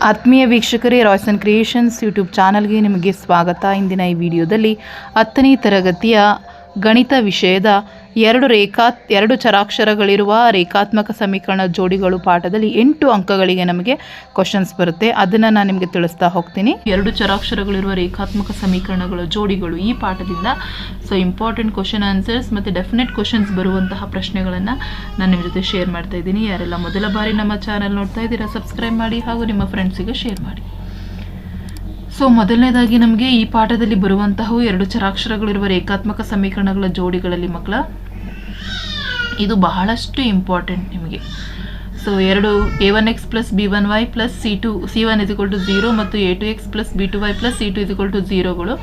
ಆತ್ಮೀಯ ವೀಕ್ಷಕರೇ, Royson creations YouTube ಚಾನಲ್ಗೆ ನಿಮಗೆ ಸ್ವಾಗತ. ಇಂದಿನ ಈ ವಿಡಿಯೋದಲ್ಲಿ 10ನೇ ತರಗತಿಯ ಗಣಿತ ವಿಷಯದ ಎರಡು ಚರಾಕ್ಷರಗಳಿರುವ ರೇಖಾತ್ಮಕ ಸಮೀಕರಣ ಜೋಡಿಗಳು ಪಾಠದಲ್ಲಿ 8 ಅಂಕಗಳಿಗೆ ನಮಗೆ ಕ್ವಶನ್ಸ್ ಬರುತ್ತೆ. ಅದನ್ನು ನಾನು ನಿಮಗೆ ತಿಳಿಸ್ತಾ ಹೋಗ್ತೀನಿ. 2 ಚರಾಕ್ಷರಗಳಿರುವ ರೇಖಾತ್ಮಕ ಸಮೀಕರಣಗಳ ಜೋಡಿಗಳು ಈ ಪಾಠದಿಂದ ಇಂಪಾರ್ಟೆಂಟ್ ಕ್ವಶನ್ ಆನ್ಸರ್ಸ್ ಮತ್ತು ಡೆಫಿನೆಟ್ ಕ್ವಶನ್ಸ್ ಬರುವಂತಹ ಪ್ರಶ್ನೆಗಳನ್ನು ನಾನು ನಿಮ್ಮ ಜೊತೆ ಶೇರ್ ಮಾಡ್ತಾ ಇದ್ದೀನಿ. ಯಾರೆಲ್ಲ ಮೊದಲ ಬಾರಿ ನಮ್ಮ ಚಾನಲ್ ನೋಡ್ತಾ ಇದ್ದೀರಾ, ಸಬ್ಸ್ಕ್ರೈಬ್ ಮಾಡಿ ಹಾಗೂ ನಿಮ್ಮ ಫ್ರೆಂಡ್ಸಿಗೆ ಶೇರ್ ಮಾಡಿ. ಮೊದಲನೇದಾಗಿ ನಮಗೆ ಈ ಪಾಠದಲ್ಲಿ ಬರುವಂತಹ 2 ಚರಾಕ್ಷರಗಳಿರುವ ರೇಖಾತ್ಮಕ ಸಮೀಕರಣಗಳ ಜೋಡಿಗಳಲ್ಲಿ ಮಕ್ಕಳ ಇದು ಬಹಳಷ್ಟು ಇಂಪಾರ್ಟೆಂಟ್ ನಿಮಗೆ. ಎರಡು a1x plus b1y plus c1 0 ಮತ್ತು a2x plus b2y plus c2 0ಗಳು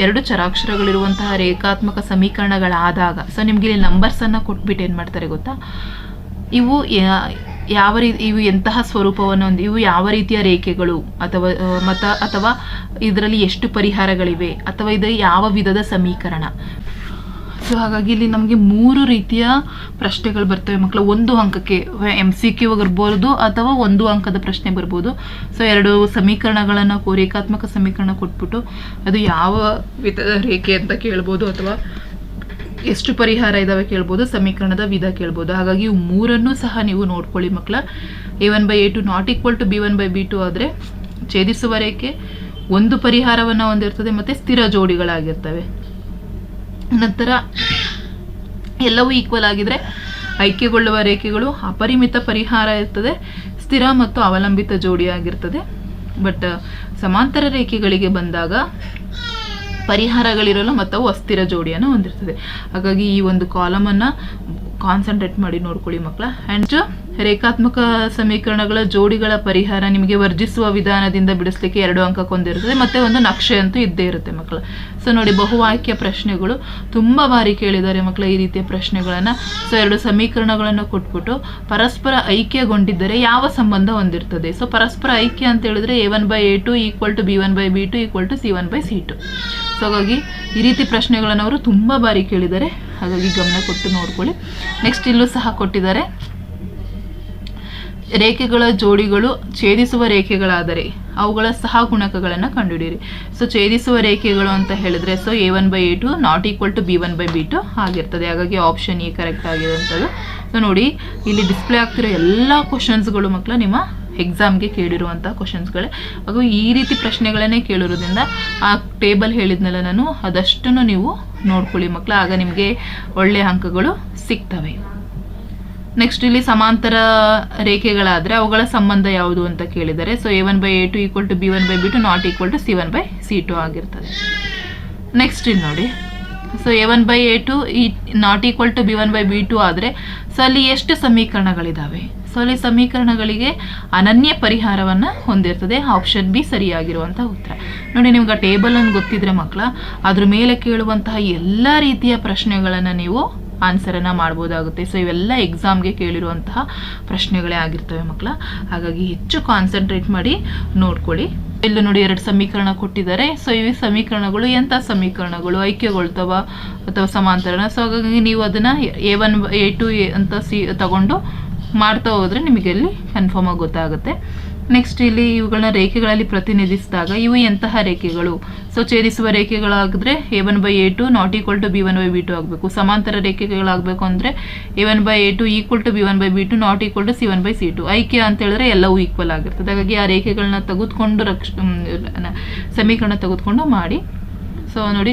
2 ಚರಾಕ್ಷರಗಳಿರುವಂತಹ ರೇಖಾತ್ಮಕ ಸಮೀಕರಣಗಳಾದಾಗ ನಿಮಗೆ ಇಲ್ಲಿ ನಂಬರ್ಸನ್ನು ಕೊಟ್ಬಿಟ್ಟು ಏನು ಮಾಡ್ತಾರೆ ಗೊತ್ತಾ, ಇವು ಇವು ಎಂತಹ ಸ್ವರೂಪವನ್ನು ಇವು ಯಾವ ರೀತಿಯ ರೇಖೆಗಳು ಅಥವಾ ಇದರಲ್ಲಿ ಎಷ್ಟು ಪರಿಹಾರಗಳಿವೆ ಅಥವಾ ಇದು ಯಾವ ವಿಧದ ಸಮೀಕರಣ. ಹಾಗಾಗಿ ಇಲ್ಲಿ ನಮಗೆ 3 ರೀತಿಯ ಪ್ರಶ್ನೆಗಳು ಬರ್ತವೆ ಮಕ್ಕಳು. 1 ಅಂಕಕ್ಕೆ MCQ ಬರ್ಬೋದು ಅಥವಾ 1 ಅಂಕದ ಪ್ರಶ್ನೆ ಬರ್ಬೋದು. 2 ಸಮೀಕರಣಗಳನ್ನು ರೇಖಾತ್ಮಕ ಸಮೀಕರಣ ಕೊಟ್ಬಿಟ್ಟು ಅದು ಯಾವ ವಿಧದ ರೇಖೆ ಅಂತ ಕೇಳ್ಬೋದು ಅಥವಾ ಎಷ್ಟು ಪರಿಹಾರ ಇದಾವೆ ಕೇಳ್ಬೋದು, ಸಮೀಕರಣದ ವಿಧ ಕೇಳ್ಬೋದು. ಹಾಗಾಗಿ ಇವು 3 ಸಹ ನೀವು ನೋಡ್ಕೊಳ್ಳಿ ಮಕ್ಕಳ. a1/a2 not equal to b1/b2 ಆದರೆ ಛೇದಿಸುವ ರೇಖೆ ಒಂದು ಪರಿಹಾರವನ್ನು ಹೊಂದಿರ್ತದೆ ಮತ್ತು ಸ್ಥಿರ ಜೋಡಿಗಳಾಗಿರ್ತವೆ. ನಂತರ ಎಲ್ಲವೂ ಈಕ್ವಲ್ ಆಗಿದ್ರೆ ಐಕ್ಯಗೊಳ್ಳುವ ರೇಖೆಗಳು ಅಪರಿಮಿತ ಪರಿಹಾರ ಇರ್ತದೆ, ಸ್ಥಿರ ಮತ್ತು ಅವಲಂಬಿತ ಜೋಡಿ ಆಗಿರ್ತದೆ. ಬಟ್ ಸಮಾಂತರ ರೇಖೆಗಳಿಗೆ ಬಂದಾಗ ಪರಿಹಾರಗಳಿರಲ್ಲ ಮತ್ತು ಅವು ಅಸ್ಥಿರ ಜೋಡಿಯನ್ನು ಹೊಂದಿರ್ತದೆ. ಹಾಗಾಗಿ ಈ ಒಂದು ಕಾಲಮನ್ನು ಕಾನ್ಸಂಟ್ರೇಟ್ ಮಾಡಿ ನೋಡ್ಕೊಳ್ಳಿ ಮಕ್ಕಳ. ಆ್ಯಂಡ್ ರೇಖಾತ್ಮಕ ಸಮೀಕರಣಗಳ ಜೋಡಿಗಳ ಪರಿಹಾರ ನಿಮಗೆ ವರ್ಜಿಸುವ ವಿಧಾನದಿಂದ ಬಿಡಿಸ್ಲಿಕ್ಕೆ 2 ಅಂಕಕ್ಕೊಂದಿರ್ತದೆ ಮತ್ತು ಒಂದು ನಕ್ಷೆ ಅಂತೂ ಇದ್ದೇ ಇರುತ್ತೆ ಮಕ್ಕಳ. ನೋಡಿ, ಬಹು ಆಯ್ಕೆಯ ಪ್ರಶ್ನೆಗಳು ತುಂಬ ಬಾರಿ ಕೇಳಿದ್ದಾರೆ ಮಕ್ಕಳ ಈ ರೀತಿಯ ಪ್ರಶ್ನೆಗಳನ್ನು. 2 ಸಮೀಕರಣಗಳನ್ನು ಕೊಟ್ಬಿಟ್ಟು ಪರಸ್ಪರ ಐಕ್ಯಗೊಂಡಿದ್ದರೆ ಯಾವ ಸಂಬಂಧ ಹೊಂದಿರ್ತದೆ. ಪರಸ್ಪರ ಐಕ್ಯ ಅಂತ ಹೇಳಿದ್ರೆ a1/a2 equal to b1/b2 equal to c1/c2. ಹಾಗಾಗಿ ಈ ರೀತಿ ಪ್ರಶ್ನೆಗಳನ್ನು ಅವರು ತುಂಬ ಬಾರಿ ಕೇಳಿದ್ದಾರೆ, ಹಾಗಾಗಿ ಗಮನ ಕೊಟ್ಟು ನೋಡ್ಕೊಳ್ಳಿ. ನೆಕ್ಸ್ಟ್ ಇಲ್ಲೂ ಸಹ ಕೊಟ್ಟಿದ್ದಾರೆ, ರೇಖೆಗಳ ಜೋಡಿಗಳು ಛೇದಿಸುವ ರೇಖೆಗಳಾದರೆ ಅವುಗಳ ಸಹ ಗುಣಕಗಳನ್ನು ಕಂಡುಹಿಡಿಯಿರಿ. ಛೇದಿಸುವ ರೇಖೆಗಳು ಅಂತ ಹೇಳಿದ್ರೆ a1/a2 not equal to b1/b2 ಆಗಿರ್ತದೆ. ಹಾಗಾಗಿ ಆಪ್ಷನ್ ಎ ಕರೆಕ್ಟ್ ಆಗಿರುವಂಥದ್ದು. ನೋಡಿ, ಇಲ್ಲಿ ಡಿಸ್ಪ್ಲೇ ಆಗ್ತಿರೋ ಎಲ್ಲ ಕ್ವಶನ್ಸ್ಗಳು ಮಕ್ಕಳ ನಿಮ್ಮ ಎಕ್ಸಾಮ್ಗೆ ಕೇಳಿರುವಂಥ ಕ್ವಶನ್ಸ್ಗಳೇ. ಹಾಗೂ ಈ ರೀತಿ ಪ್ರಶ್ನೆಗಳನ್ನೇ ಕೇಳಿರೋದ್ರಿಂದ ಆ ಟೇಬಲ್ ಹೇಳಿದ್ನಲ್ಲ ನಾನು, ಅದಷ್ಟನ್ನು ನೀವು ನೋಡ್ಕೊಳ್ಳಿ ಮಕ್ಕಳ, ಆಗ ನಿಮಗೆ ಒಳ್ಳೆಯ ಅಂಕಗಳು ಸಿಗ್ತವೆ. ನೆಕ್ಸ್ಟ್ ಇಲ್ಲಿ ಸಮಾಂತರ ರೇಖೆಗಳಾದರೆ ಅವುಗಳ ಸಂಬಂಧ ಯಾವುದು ಅಂತ ಕೇಳಿದ್ದಾರೆ. a1/a2 equal to b1/b2 not equal to c1/c2 ಆಗಿರ್ತದೆ. ನೆಕ್ಸ್ಟ್ ಇಲ್ಲಿ ನೋಡಿ, a1/a2 not equal to b1/b2 ಆದರೆ ಅಲ್ಲಿ ಎಷ್ಟು ಸಮೀಕರಣಗಳಿದ್ದಾವೆ. ಅಲ್ಲಿ ಸಮೀಕರಣಗಳಿಗೆ ಅನನ್ಯ ಪರಿಹಾರವನ್ನು ಹೊಂದಿರ್ತದೆ. ಆಪ್ಷನ್ ಬಿ ಸರಿಯಾಗಿರುವಂಥ ಉತ್ತರ. ನೋಡಿ, ನಿಮ್ಗೆ ಆ ಟೇಬಲ್ ಅನ್ನು ಗೊತ್ತಿದ್ರೆ ಮಕ್ಕಳ, ಅದ್ರ ಮೇಲೆ ಕೇಳುವಂತಹ ಎಲ್ಲ ರೀತಿಯ ಪ್ರಶ್ನೆಗಳನ್ನು ನೀವು ಆನ್ಸರನ್ನು ಮಾಡ್ಬೋದಾಗುತ್ತೆ. ಇವೆಲ್ಲ ಎಕ್ಸಾಮ್ಗೆ ಕೇಳಿರುವಂತಹ ಪ್ರಶ್ನೆಗಳೇ ಆಗಿರ್ತವೆ ಮಕ್ಕಳ. ಹಾಗಾಗಿ ಹೆಚ್ಚು ಕಾನ್ಸಂಟ್ರೇಟ್ ಮಾಡಿ ನೋಡ್ಕೊಳ್ಳಿ. ಇಲ್ಲಿ ನೋಡಿ, 2 ಸಮೀಕರಣ ಕೊಟ್ಟಿದ್ದಾರೆ. ಇವು ಸಮೀಕರಣಗಳು ಎಂಥ ಸಮೀಕರಣಗಳು, ಐಕ್ಯಗೊಳ್ತವ ಅಥವಾ ಸಮಾಂತರನ. ಹಾಗಾಗಿ ನೀವು ಅದನ್ನು a1/a2 ಅಂತ ತಗೊಂಡು ಮಾಡ್ತಾ ಹೋದರೆ ನಿಮಗೆ ಅಲ್ಲಿ ಕನ್ಫರ್ಮ್ ಆಗಿ ಗೊತ್ತಾಗುತ್ತೆ. ನೆಕ್ಸ್ಟ್ ಇಲ್ಲಿ ಇವುಗಳನ್ನ ರೇಖೆಗಳಲ್ಲಿ ಪ್ರತಿನಿಧಿಸಿದಾಗ ಇವು ಎಂತಹ ರೇಖೆಗಳು. ಛೇದಿಸುವ ರೇಖೆಗಳಾಗಿದ್ರೆ a1/a2 not equal to b1/b2 ಆಗಬೇಕು. ಸಮಾಂತರ ರೇಖೆಗಳಾಗಬೇಕು ಅಂದರೆ a1/a2 equal to b1/b2 not equal to c1/c2. ಐಕ್ಯ ಅಂತ ಹೇಳಿದ್ರೆ ಎಲ್ಲವೂ ಈಕ್ವಲ್ ಆಗಿರ್ತದೆ. ಹಾಗಾಗಿ ಆ ರೇಖೆಗಳನ್ನ ತೆಗೆದುಕೊಂಡು ಸಮೀಕರಣ ತೆಗೆದುಕೊಂಡು ಮಾಡಿ. ನೋಡಿ,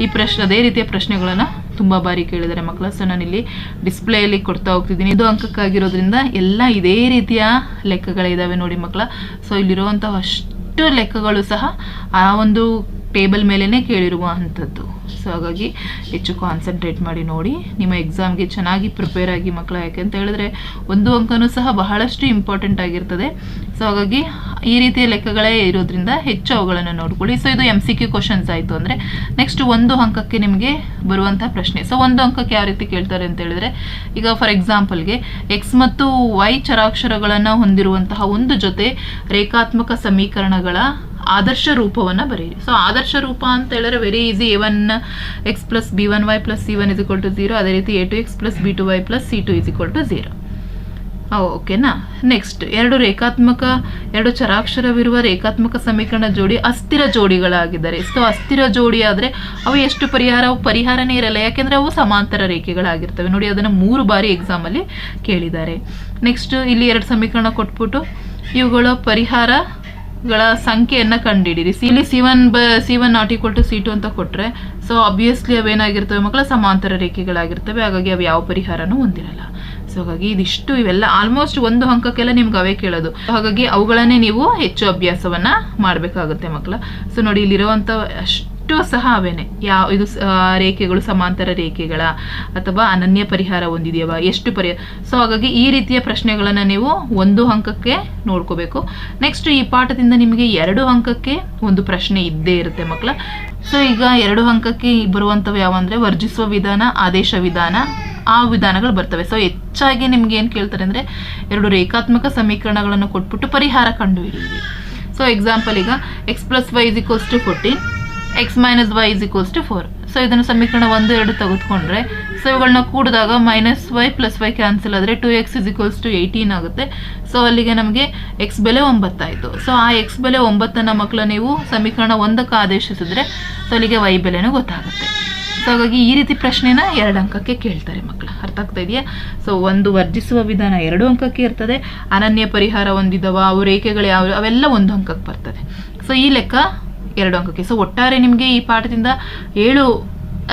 ಈ ಅದೇ ರೀತಿಯ ಪ್ರಶ್ನೆಗಳನ್ನು ತುಂಬ ಬಾರಿ ಕೇಳಿದ್ದಾರೆ ಮಕ್ಕಳ. ನಾನಿಲ್ಲಿ ಡಿಸ್ಪ್ಲೇಯಲ್ಲಿ ಕೊಡ್ತಾ ಹೋಗ್ತಿದ್ದೀನಿ. 1 ಅಂಕಕ್ಕಾಗಿರೋದ್ರಿಂದ ಎಲ್ಲ ಇದೇ ರೀತಿಯ ಲೆಕ್ಕಗಳಿದ್ದಾವೆ ನೋಡಿ ಮಕ್ಕಳ. ಇಲ್ಲಿರುವಂಥ ಅಷ್ಟು ಲೆಕ್ಕಗಳು ಸಹ ಆ ಒಂದು ಟೇಬಲ್ ಮೇಲೇ ಕೇಳಿರುವಂಥದ್ದು. ಹಾಗಾಗಿ ಹೆಚ್ಚು ಕಾನ್ಸಂಟ್ರೇಟ್ ಮಾಡಿ ನೋಡಿ, ನಿಮ್ಮ ಎಕ್ಸಾಮ್ಗೆ ಚೆನ್ನಾಗಿ ಪ್ರಿಪೇರ್ ಆಗಿ ಮಕ್ಕಳ. ಯಾಕೆಂತ ಹೇಳಿದ್ರೆ 1 ಅಂಕನೂ ಸಹ ಬಹಳಷ್ಟು ಇಂಪಾರ್ಟೆಂಟ್ ಆಗಿರ್ತದೆ. ಹಾಗಾಗಿ ಈ ರೀತಿಯ ಲೆಕ್ಕಗಳೇ ಇರೋದ್ರಿಂದ ಹೆಚ್ಚು ಅವುಗಳನ್ನು ನೋಡ್ಕೊಳ್ಳಿ. ಇದು MCQ ಕ್ವಶನ್ಸ್ ಆಯಿತು ಅಂದರೆ ನೆಕ್ಸ್ಟ್ 1 ಅಂಕಕ್ಕೆ ನಿಮಗೆ ಬರುವಂಥ ಪ್ರಶ್ನೆ. 1 ಅಂಕಕ್ಕೆ ಯಾವ ರೀತಿ ಕೇಳ್ತಾರೆ ಅಂತ ಹೇಳಿದ್ರೆ, ಈಗ ಫಾರ್ ಎಕ್ಸಾಂಪಲ್ಗೆ x ಮತ್ತು y ಚರಾಕ್ಷರಗಳನ್ನು ಹೊಂದಿರುವಂತಹ ಒಂದು ಜೊತೆ ರೇಖಾತ್ಮಕ ಸಮೀಕರಣಗಳ ಆದರ್ಶ ರೂಪವನ್ನು ಬರೆಯಿರಿ. ಆದರ್ಶ ರೂಪ ಅಂತ ಹೇಳಿದ್ರೆ very easy. a1x plus b1y plus c1 0. ಅದೇ ರೀತಿ a2x plus b2y plus c2 0. ಓಕೆನಾ. ನೆಕ್ಸ್ಟ್ ಎರಡು ಚರಾಕ್ಷರವಿರುವ ರೇಖಾತ್ಮಕ ಸಮೀಕರಣ ಜೋಡಿ ಅಸ್ಥಿರ ಜೋಡಿಗಳಾಗಿದ್ದಾರೆ. ಸೊ ಅಸ್ಥಿರ ಜೋಡಿ ಆದರೆ ಅವು ಎಷ್ಟು ಪರಿಹಾರನೇ ಇರಲ್ಲ, ಯಾಕೆಂದರೆ ಅವು ಸಮಾಂತರ ರೇಖೆಗಳಾಗಿರ್ತವೆ. ನೋಡಿ, ಅದನ್ನು 3 ಬಾರಿ ಎಕ್ಸಾಮಲ್ಲಿ ಕೇಳಿದ್ದಾರೆ. ನೆಕ್ಸ್ಟ್ ಇಲ್ಲಿ 2 ಸಮೀಕರಣ ಕೊಟ್ಬಿಟ್ಟು ಇವುಗಳ ಪರಿಹಾರಗಳ ಸಂಖ್ಯೆಯನ್ನು ಕಂಡುಹಿಡಿಯಿರಿ. ಇಲ್ಲಿ C1 not equal to C2 ಅಂತ ಕೊಟ್ಟರೆ, ಸೊ ಆಬ್ವಿಯಸ್ಲಿ ಅವೇನಾಗಿರ್ತವೆ ಮಕ್ಕಳ, ಸಮಾಂತರ ರೇಖೆಗಳಾಗಿರ್ತವೆ. ಹಾಗಾಗಿ ಅವು ಯಾವ ಪರಿಹಾರನೂ ಹೊಂದಿರಲ್ಲ. ಸೊ ಹಾಗಾಗಿ ಇವೆಲ್ಲ ಆಲ್ಮೋಸ್ಟ್ 1 ಅಂಕಕ್ಕೆಲ್ಲ ನಿಮ್ಗೆ ಅವೇ ಕೇಳೋದು. ಹಾಗಾಗಿ ಅವುಗಳನ್ನೇ ನೀವು ಹೆಚ್ಚು ಅಭ್ಯಾಸವನ್ನ ಮಾಡಬೇಕಾಗುತ್ತೆ ಮಕ್ಕಳ. ಸೊ ನೋಡಿ, ಇಲ್ಲಿರುವಂಥ ಅಷ್ಟು ಸಹ ಅವೇನೆ. ಇದು ರೇಖೆಗಳು ಸಮಾಂತರ ರೇಖೆಗಳ ಅಥವಾ ಅನನ್ಯ ಪರಿಹಾರ ಹೊಂದಿದೆಯವ, ಎಷ್ಟು ಪರಿಹಾರ. ಸೊ ಹಾಗಾಗಿ ಈ ರೀತಿಯ ಪ್ರಶ್ನೆಗಳನ್ನ ನೀವು 1 ಅಂಕಕ್ಕೆ ನೋಡ್ಕೋಬೇಕು. ನೆಕ್ಸ್ಟ್ ಈ ಪಾಠದಿಂದ ನಿಮಗೆ 2 ಅಂಕಕ್ಕೆ ಒಂದು ಪ್ರಶ್ನೆ ಇದ್ದೇ ಇರುತ್ತೆ ಮಕ್ಕಳ. ಸೊ ಈಗ 2 ಅಂಕಕ್ಕೆ ಬರುವಂಥವು ಯಾವಂದ್ರೆ ವರ್ಜಿಸುವ ವಿಧಾನ, ಆದೇಶ ವಿಧಾನ, ಆ ವಿಧಾನಗಳು ಬರ್ತವೆ. ಸೊ ಹೆಚ್ಚಾಗಿ ನಿಮ್ಗೆ ಏನು ಕೇಳ್ತಾರೆ ಅಂದರೆ 2 ರೇಖಾತ್ಮಕ ಸಮೀಕರಣಗಳನ್ನು ಕೊಟ್ಬಿಟ್ಟು ಪರಿಹಾರ ಕಂಡುಹಿಡಿಯಿರಿ. ಸೊ ಎಕ್ಸಾಂಪಲ್, ಈಗ x + y = 14, x - y = 4. So ಇದನ್ನು ಸಮೀಕರಣ 1, 2 ತೆಗೆದುಕೊಂಡ್ರೆ, ಸೊ ಇವುಗಳನ್ನ ಕೂಡಿದಾಗ -y + y ಕ್ಯಾನ್ಸಲ್ ಆದರೆ 2x = 18 ಆಗುತ್ತೆ. ಸೊ ಅಲ್ಲಿಗೆ ನಮಗೆ x ಬೆಲೆ 9 ಆಯಿತು. ಸೊ ಆ x ಬೆಲೆ 9 ಮಕ್ಕಳು ನೀವು ಸಮೀಕರಣ 1ಕ್ಕೆ ಆದೇಶಿಸಿದ್ರೆ, ಸೊ ಅಲ್ಲಿಗೆ y ಬೆಲೆನೂ ಗೊತ್ತಾಗುತ್ತೆ. ಸೊ ಹಾಗಾಗಿ ಈ ರೀತಿ ಪ್ರಶ್ನೆನ 2 ಅಂಕಕ್ಕೆ ಕೇಳ್ತಾರೆ ಮಕ್ಕಳು. ಅರ್ಥ ಆಗ್ತಾ ಇದೆಯಾ? ಸೊ ಒಂದು ವರ್ಜಿಸುವ ವಿಧಾನ 2 ಅಂಕಕ್ಕೆ ಇರ್ತದೆ, ಅನನ್ಯ ಪರಿಹಾರ ಹೊಂದಿದವ ಅವು ರೇಖೆಗಳು ಯಾವ ಅವೆಲ್ಲ 1 ಅಂಕಕ್ಕೆ ಬರ್ತದೆ. ಸೊ ಈ ಲೆಕ್ಕ 2 ಅಂಕಕ್ಕೆ. ಸೊ ಒಟ್ಟಾರೆ ನಿಮಗೆ ಈ ಪಾಠದಿಂದ 7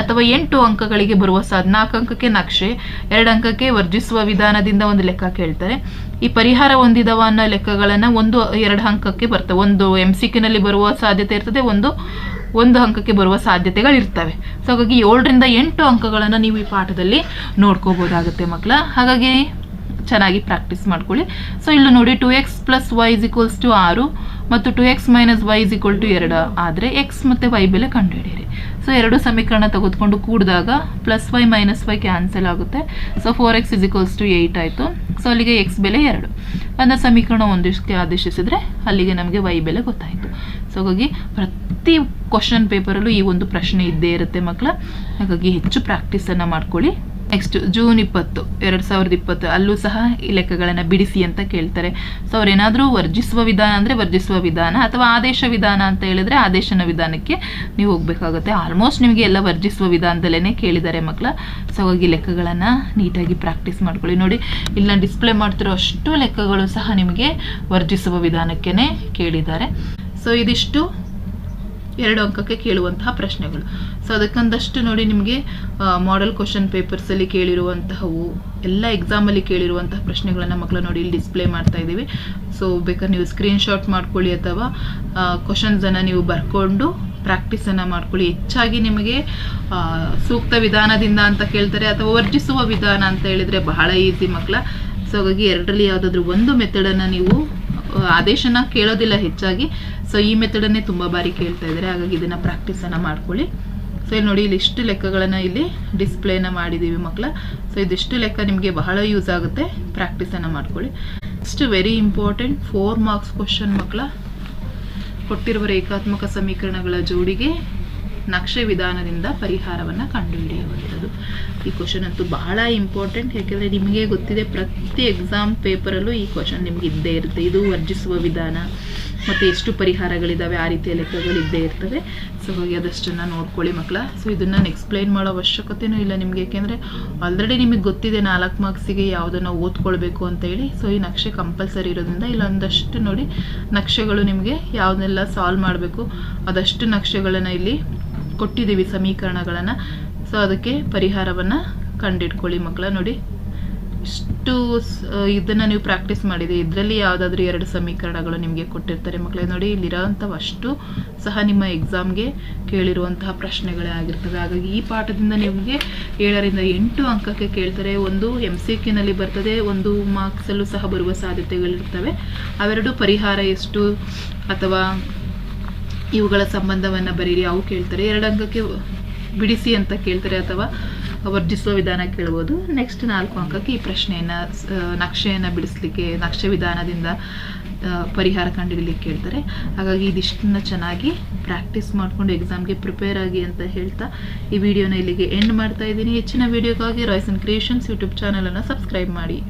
ಅಥವಾ 8 ಅಂಕಗಳಿಗೆ ಬರುವ 4 ಅಂಕಕ್ಕೆ ನಕ್ಷೆ, 2 ಅಂಕಕ್ಕೆ ವರ್ಜಿಸುವ ವಿಧಾನದಿಂದ ಒಂದು ಲೆಕ್ಕ ಕೇಳ್ತಾರೆ. ಈ ಪರಿಹಾರ ಹೊಂದಿದವ ಅನ್ನೋ ಲೆಕ್ಕಗಳನ್ನು 1-2 ಅಂಕಕ್ಕೆ ಬರ್ತವೆ. ಒಂದು MCQನಲ್ಲಿ ಬರುವ ಸಾಧ್ಯತೆ ಇರ್ತದೆ, ಒಂದು ಅಂಕಕ್ಕೆ ಬರುವ ಸಾಧ್ಯತೆಗಳಿರ್ತವೆ. ಸೊ ಹಾಗಾಗಿ 7ರಿಂದ 8 ಅಂಕಗಳನ್ನು ನೀವು ಈ ಪಾಠದಲ್ಲಿ ನೋಡ್ಕೋಬೋದಾಗುತ್ತೆ ಮಕ್ಕಳ. ಹಾಗಾಗಿ ಚೆನ್ನಾಗಿ ಪ್ರಾಕ್ಟೀಸ್ ಮಾಡ್ಕೊಳ್ಳಿ. ಸೊ ಇಲ್ಲಿ ನೋಡಿ, 2x + y = 6 ಮತ್ತು 2x - y = 2 ಆದರೆ x ಮತ್ತು y ಬೆಲೆ ಕಂಡುಹಿಡಿಯಿರಿ. ಸೊ 2 ಸಮೀಕರಣ ತೆಗೆದುಕೊಂಡು ಕೂಡಿದಾಗ +y - y ಕ್ಯಾನ್ಸಲ್ ಆಗುತ್ತೆ. ಸೊ 4x = 8 ಆಯಿತು. ಸೊ ಅಲ್ಲಿಗೆ x ಬೆಲೆ 2. ಅದನ್ನ ಸಮೀಕರಣ 1ಕ್ಕೆ ಆದೇಶಿಸಿದ್ರೆ ಅಲ್ಲಿಗೆ ನಮಗೆ y ಬೆಲೆ ಗೊತ್ತಾಯಿತು. ಸೊ ಹಾಗಾಗಿ ಪ್ರತಿ ಕ್ವಶನ್ ಪೇಪರಲ್ಲೂ ಈ ಒಂದು ಪ್ರಶ್ನೆ ಇದ್ದೇ ಇರುತ್ತೆ ಮಕ್ಕಳ. ಹಾಗಾಗಿ ಹೆಚ್ಚು ಪ್ರಾಕ್ಟೀಸನ್ನು ಮಾಡ್ಕೊಳ್ಳಿ. ನೆಕ್ಸ್ಟ್ ಜೂನ್ 20, 2020 ಅಲ್ಲೂ ಸಹ ಈ ಲೆಕ್ಕಗಳನ್ನು ಬಿಡಿಸಿ ಅಂತ ಕೇಳ್ತಾರೆ. ಸೊ ಅವ್ರೇನಾದರೂ ವರ್ಜಿಸುವ ವಿಧಾನ ಅಂದರೆ ವರ್ಜಿಸುವ ವಿಧಾನ, ಅಥವಾ ಆದೇಶ ವಿಧಾನ ಅಂತ ಹೇಳಿದ್ರೆ ಆದೇಶನ ವಿಧಾನಕ್ಕೆ ನೀವು ಹೋಗಬೇಕಾಗುತ್ತೆ. ಆಲ್ಮೋಸ್ಟ್ ನಿಮಗೆ ಎಲ್ಲ ವರ್ಜಿಸುವ ವಿಧಾನದಲ್ಲೇ ಕೇಳಿದ್ದಾರೆ ಮಕ್ಕಳ. ಸೊ ಹಾಗಾಗಿ ಲೆಕ್ಕಗಳನ್ನು ನೀಟಾಗಿ ಪ್ರಾಕ್ಟೀಸ್ ಮಾಡ್ಕೊಳ್ಳಿ. ನೋಡಿ, ಇಲ್ಲಿ ನಾನು ಡಿಸ್ಪ್ಲೇ ಮಾಡ್ತಿರೋ ಅಷ್ಟು ಲೆಕ್ಕಗಳು ಸಹ ನಿಮಗೆ ವರ್ಜಿಸುವ ವಿಧಾನಕ್ಕೇ ಕೇಳಿದ್ದಾರೆ. ಸೊ ಇದಿಷ್ಟು 2 ಅಂಕಕ್ಕೆ ಕೇಳುವಂತಹ ಪ್ರಶ್ನೆಗಳು. ಸೊ ಅದಕ್ಕೊಂದಷ್ಟು ನೋಡಿ, ನಿಮಗೆ ಮಾಡೆಲ್ ಕ್ವಶನ್ ಪೇಪರ್ಸಲ್ಲಿ ಕೇಳಿರುವಂತಹವು ಎಲ್ಲ ಎಕ್ಸಾಮಲ್ಲಿ ಕೇಳಿರುವಂತಹ ಪ್ರಶ್ನೆಗಳನ್ನು ಮಕ್ಕಳು ನೋಡಿ ಇಲ್ಲಿ ಡಿಸ್ಪ್ಲೇ ಮಾಡ್ತಾ ಇದ್ದೀವಿ. ಸೊ ಬೇಕಾದ್ರೆ ನೀವು ಸ್ಕ್ರೀನ್ಶಾಟ್ ಮಾಡ್ಕೊಳ್ಳಿ ಅಥವಾ ಕ್ವಶನ್ಸನ್ನು ನೀವು ಬರ್ಕೊಂಡು ಪ್ರಾಕ್ಟೀಸನ್ನು ಮಾಡ್ಕೊಳ್ಳಿ. ಹೆಚ್ಚಾಗಿ ನಿಮಗೆ ಸೂಕ್ತ ವಿಧಾನದಿಂದ ಅಂತ ಕೇಳ್ತಾರೆ, ಅಥವಾ ವರ್ಜಿಸುವ ವಿಧಾನ ಅಂತ ಹೇಳಿದರೆ ಬಹಳ ಈಸಿ ಮಕ್ಕಳ. ಸೊ ಹಾಗಾಗಿ 2ರಲ್ಲಿ ಯಾವುದಾದ್ರೂ ಒಂದು ಮೆಥಡನ್ನು ನೀವು ಆದೇಶನ ಕೇಳೋದಿಲ್ಲ ಹೆಚ್ಚಾಗಿ. ಸೊ ಈ ಮೆಥಡನ್ನೇ ತುಂಬ ಬಾರಿ ಕೇಳ್ತಾ ಇದ್ದಾರೆ. ಹಾಗಾಗಿ ಇದನ್ನು ಪ್ರಾಕ್ಟೀಸನ್ನು ಮಾಡ್ಕೊಳ್ಳಿ. ಸೊ ಇಲ್ಲಿ ನೋಡಿ, ಇಲ್ಲಿ ಇಷ್ಟು ಲೆಕ್ಕಗಳನ್ನು ಇಲ್ಲಿ ಡಿಸ್ಪ್ಲೇನ ಮಾಡಿದ್ದೀವಿ ಮಕ್ಕಳ. ಸೊ ಇದಿಷ್ಟು ಲೆಕ್ಕ ನಿಮಗೆ ಬಹಳ ಯೂಸ್ ಆಗುತ್ತೆ, ಪ್ರಾಕ್ಟೀಸನ್ನು ಮಾಡ್ಕೊಳ್ಳಿ. Next very important 4 marks question ಮಕ್ಕಳ. ಕೊಟ್ಟಿರುವ ರೇಖಾತ್ಮಕ ಸಮೀಕರಣಗಳ ಜೋಡಿಗೆ ನಕ್ಷೆ ವಿಧಾನದಿಂದ ಪರಿಹಾರವನ್ನು ಕಂಡುಹಿಡಿಯುವಂಥದ್ದು. ಈ ಕ್ವಶನ್ ಅಂತೂ ಬಹಳ ಇಂಪಾರ್ಟೆಂಟ್, ಯಾಕೆಂದರೆ ನಿಮಗೆ ಗೊತ್ತಿದೆ ಪ್ರತಿ ಎಕ್ಸಾಮ್ ಪೇಪರಲ್ಲೂ ಈ ಕ್ವಶನ್ ನಿಮ್ಗೆ ಇದ್ದೇ ಇರುತ್ತೆ. ಇದು ವರ್ಜಿಸುವ ವಿಧಾನ ಮತ್ತು ಎಷ್ಟು ಪರಿಹಾರಗಳಿದ್ದಾವೆ ಆ ರೀತಿಯ ಲೆಕ್ಕಗಳು ಇದ್ದೇ ಇರ್ತವೆ. ಸೊ ಹಾಗೆ ಅದಷ್ಟನ್ನು ನೋಡ್ಕೊಳ್ಳಿ ಮಕ್ಕಳ. ಸೊ ಇದನ್ನು ನಾನು ಎಕ್ಸ್ಪ್ಲೈನ್ ಮಾಡೋ ಅವಶ್ಯಕತೆಯೂ ಇಲ್ಲ ನಿಮಗೆ, ಯಾಕೆಂದರೆ ಆಲ್ರೆಡಿ ನಿಮಗೆ ಗೊತ್ತಿದೆ 4 ಮಾರ್ಕ್ಸಿಗೆ ಯಾವುದನ್ನು ಓದ್ಕೊಳ್ಬೇಕು ಅಂತ ಹೇಳಿ. ಸೊ ಈ ನಕ್ಷೆ ಕಂಪಲ್ಸರಿ ಇರೋದ್ರಿಂದ ಇಲ್ಲೊಂದಷ್ಟು ನೋಡಿ ನಕ್ಷೆಗಳು ನಿಮಗೆ ಯಾವುದನ್ನೆಲ್ಲ ಸಾಲ್ವ್ ಮಾಡಬೇಕು ಅದಷ್ಟು ನಕ್ಷೆಗಳನ್ನು ಇಲ್ಲಿ ಕೊಟ್ಟಿದ್ದೀವಿ, ಸಮೀಕರಣಗಳನ್ನು. ಸೊ ಅದಕ್ಕೆ ಪರಿಹಾರವನ್ನು ಕಂಡಿಡ್ಕೊಳ್ಳಿ ಮಕ್ಕಳ. ನೋಡಿ, ಇಷ್ಟು ಇದನ್ನು ನೀವು ಪ್ರಾಕ್ಟೀಸ್ ಮಾಡಿದೆ. ಇದರಲ್ಲಿ ಯಾವುದಾದ್ರೂ 2 ಸಮೀಕರಣಗಳು ನಿಮಗೆ ಕೊಟ್ಟಿರ್ತಾರೆ ಮಕ್ಕಳೇ. ನೋಡಿ, ಇಲ್ಲಿರೋವಂಥವು ಅಷ್ಟು ಸಹ ನಿಮ್ಮ ಎಕ್ಸಾಮ್ಗೆ ಕೇಳಿರುವಂತಹ ಪ್ರಶ್ನೆಗಳೇ ಆಗಿರ್ತವೆ. ಹಾಗಾಗಿ ಈ ಪಾಠದಿಂದ ನಿಮಗೆ 7ರಿಂದ 8 ಅಂಕಕ್ಕೆ ಕೇಳ್ತಾರೆ. ಒಂದು MCQನಲ್ಲಿ ಬರ್ತದೆ, 1 ಮಾರ್ಕ್ಸಲ್ಲೂ ಸಹ ಬರುವ ಸಾಧ್ಯತೆಗಳಿರ್ತವೆ. ಅವೆರಡು ಪರಿಹಾರ ಎಷ್ಟು ಅಥವಾ ಇವುಗಳ ಸಂಬಂಧವನ್ನು ಬರೀರಿ ಅವು ಕೇಳ್ತಾರೆ. 2 ಅಂಕಕ್ಕೆ ಬಿಡಿಸಿ ಅಂತ ಕೇಳ್ತಾರೆ ಅಥವಾ ವರ್ಜಿಸುವ ವಿಧಾನ ಕೇಳ್ಬೋದು. ನೆಕ್ಸ್ಟ್ 4 ಅಂಕಕ್ಕೆ ಈ ಪ್ರಶ್ನೆಯನ್ನು ನಕ್ಷೆಯನ್ನು ಬಿಡಿಸ್ಲಿಕ್ಕೆ ನಕ್ಷೆ ವಿಧಾನದಿಂದ ಪರಿಹಾರ ಕಂಡುಹಿಡಿಯಲಿಕ್ಕೆ ಕೇಳ್ತಾರೆ. ಹಾಗಾಗಿ ಇದಿಷ್ಟನ್ನ ಚೆನ್ನಾಗಿ ಪ್ರಾಕ್ಟೀಸ್ ಮಾಡಿಕೊಂಡು ಎಕ್ಸಾಮ್ಗೆ ಪ್ರಿಪೇರ್ ಆಗಿ ಅಂತ ಹೇಳ್ತಾ ಈ ವಿಡಿಯೋನ ಇಲ್ಲಿಗೆ ಎಂಡ್ ಮಾಡ್ತಾ ಇದ್ದೀನಿ. ಹೆಚ್ಚಿನ ವಿಡಿಯೋಗಾಗಿ ರಾಯ್ಸನ್ ಕ್ರಿಯೇಷನ್ಸ್ ಯೂಟ್ಯೂಬ್ ಚಾನಲನ್ನು ಸಬ್ಸ್ಕ್ರೈಬ್ ಮಾಡಿ.